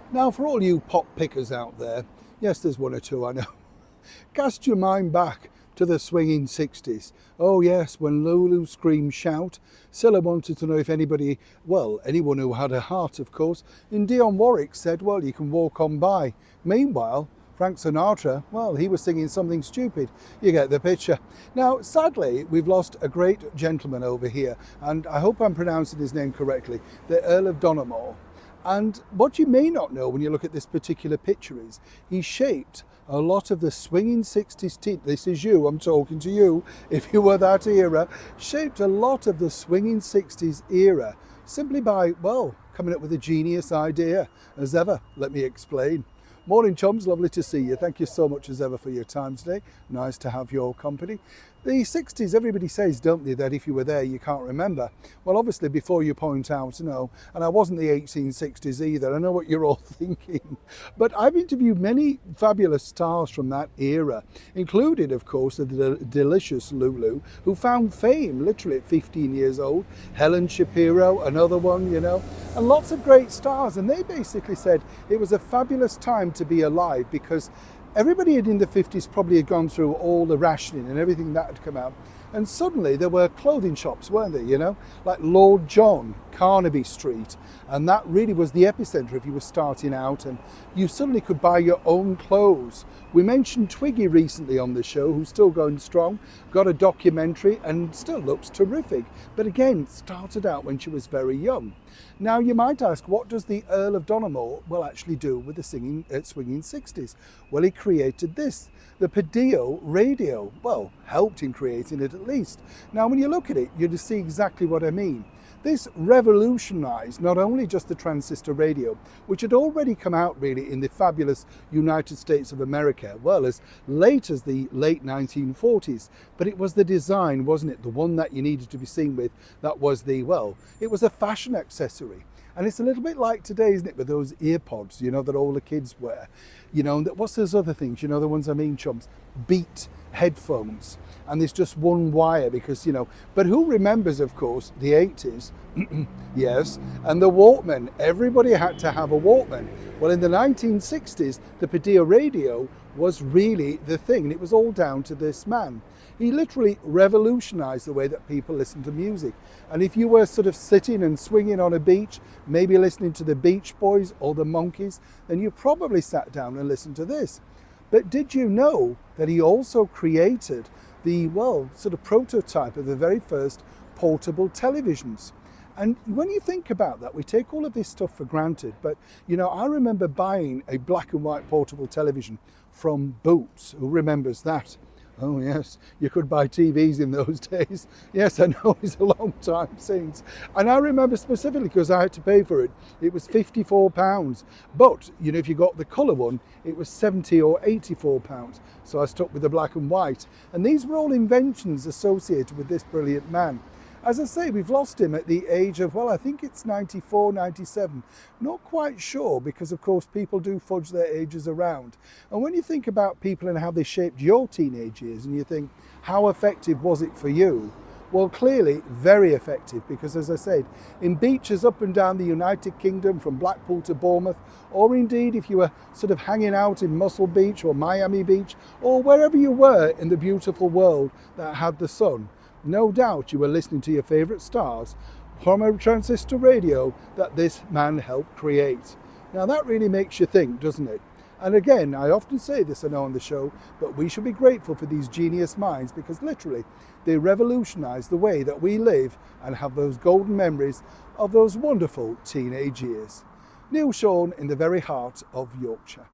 Now, for all you pop pickers out there, yes, there's one or two, I know. Cast your mind back to the swinging 60s. Oh yes, when Lulu screamed shout, Cilla wanted to know if anybody, well, anyone who had a heart, of course, and Dionne Warwick said, well, you can walk on by. Meanwhile, Frank Sinatra, well, he was singing something stupid. You get the picture. Now, sadly, we've lost a great gentleman over here, and I hope I'm pronouncing his name correctly, the Earl of Donoughmore. And what you may not know when you look at this particular picture is he shaped a lot of the swinging 60s teen, this is you, I'm talking to you, if you were that era, shaped a lot of the swinging 60s era simply by, well, coming up with a genius idea. As ever, let me explain. Morning chums, lovely to see you. Thank you so much as ever for your time today. Nice to have your company. The 60s, everybody says, don't they, that if you were there you can't remember. Well, obviously before you point out, no, and I wasn't the 1860s either, I know what you're all thinking. But I've interviewed many fabulous stars from that era, including, of course, the delicious Lulu, who found fame literally at 15 years old, Helen Shapiro, another one, you know, and lots of great stars. And they basically said it was a fabulous time to be alive because everybody in the 50s probably had gone through all the rationing and everything that had come out. And suddenly there were clothing shops, weren't there, you know, like Lord John, Carnaby Street. And that really was the epicenter if you were starting out, and you suddenly could buy your own clothes. We mentioned Twiggy recently on the show, who's still going strong, got a documentary and still looks terrific. But again, started out when she was very young. Now you might ask, what does the Earl of Donoughmore, well, actually do with the swinging 60s? Well, he created this, the Pedio radio. Well, helped in creating it at least. Now, when you look at it, you just see exactly what I mean. This revolutionized not only just the transistor radio, which had already come out really in the fabulous United States of America, well, as late as the late 1940s, but it was the design, wasn't it? The one that you needed to be seen with, that was the, well, it was a fashion accessory. And it's a little bit like today, isn't it, with those ear pods, you know, that all the kids wear. You know, and what's those other things, you know, the ones I mean, chums? Beat headphones. And there's just one wire because, you know, but who remembers, of course, the 80s? Yes, and the Walkman. Everybody had to have a Walkman. Well, in the 1960s, the Pedio radio was really the thing, and it was all down to this man. He literally revolutionized the way that people listen to music. And if you were sort of sitting and swinging on a beach, maybe listening to the Beach Boys or the Monkees, then you probably sat down and listened to this. But did you know that he also created the, well, sort of prototype of the very first portable televisions? And when you think about that, we take all of this stuff for granted. But, you know, I remember buying a black and white portable television from Boots. Who remembers that? Oh yes, you could buy TVs in those days. Yes, I know, it's a long time since. And I remember specifically because I had to pay for it. It was £54. But, you know, if you got the colour one, it was £70 or £84. So I stuck with the black and white. And these were all inventions associated with this brilliant man. As I say, we've lost him at the age of, well, I think it's 94, 97. Not quite sure because, of course, people do fudge their ages around. And when you think about people and how they shaped your teenage years and you think, how effective was it for you? Well, clearly very effective because, as I said, in beaches up and down the United Kingdom, from Blackpool to Bournemouth, or indeed if you were sort of hanging out in Muscle Beach or Miami Beach, or wherever you were in the beautiful world that had the sun, no doubt you were listening to your favourite stars from a transistor radio that this man helped create. Now that really makes you think, doesn't it? And again, I often say this, I know, on the show, but we should be grateful for these genius minds because literally they revolutionised the way that we live and have those golden memories of those wonderful teenage years. Neil Sean in the very heart of Yorkshire.